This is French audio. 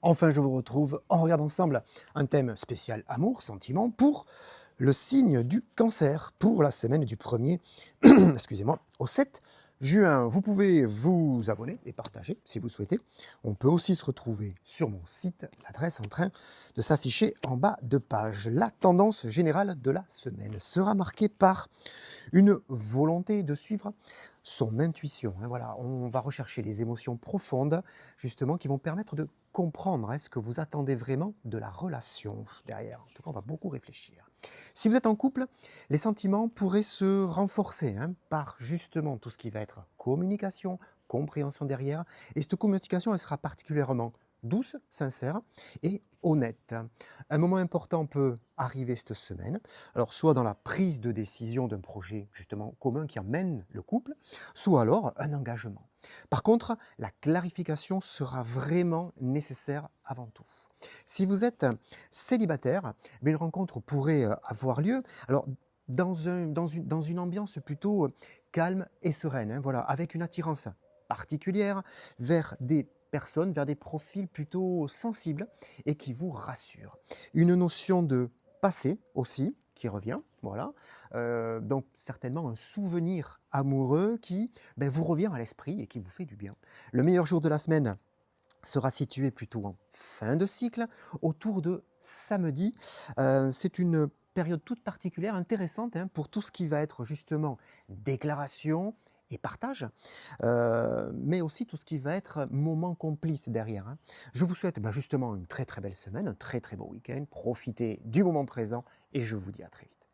Enfin, je vous retrouve. On regarde ensemble un thème spécial amour, sentiment, pour le signe du cancer, pour la semaine du 1er excusez-moi, au 7 juin. Vous pouvez vous abonner et partager si vous souhaitez. On peut aussi se retrouver sur mon site, l'adresse en train de s'afficher en bas de page. La tendance générale de la semaine sera marquée par une volonté de suivre son intuition. Voilà, on va rechercher les émotions profondes, justement, qui vont permettre de comprendre ce que vous attendez vraiment de la relation derrière. En tout cas, on va beaucoup réfléchir. Si vous êtes en couple, les sentiments pourraient se renforcer par justement tout ce qui va être communication, compréhension derrière. Et cette communication, elle sera particulièrement douce, sincère et honnête. Un moment important peut arriver cette semaine, alors soit dans la prise de décision d'un projet justement commun qui emmène le couple, soit alors un engagement. Par contre, la clarification sera vraiment nécessaire avant tout. Si vous êtes célibataire, une rencontre pourrait avoir lieu. Alors, dans une ambiance plutôt calme et sereine, voilà, avec une attirance particulière vers des personnes, vers des profils plutôt sensibles et qui vous rassurent. Une notion de passé aussi qui revient, voilà. Donc certainement un souvenir amoureux qui vous revient à l'esprit et qui vous fait du bien. Le meilleur jour de la semaine sera situé plutôt en fin de cycle, autour de samedi. C'est une période toute particulière, intéressante pour tout ce qui va être justement déclaration et partage, mais aussi tout ce qui va être moment complice derrière. Je vous souhaite justement une très très belle semaine, un très très beau week-end, profitez du moment présent et je vous dis à très vite.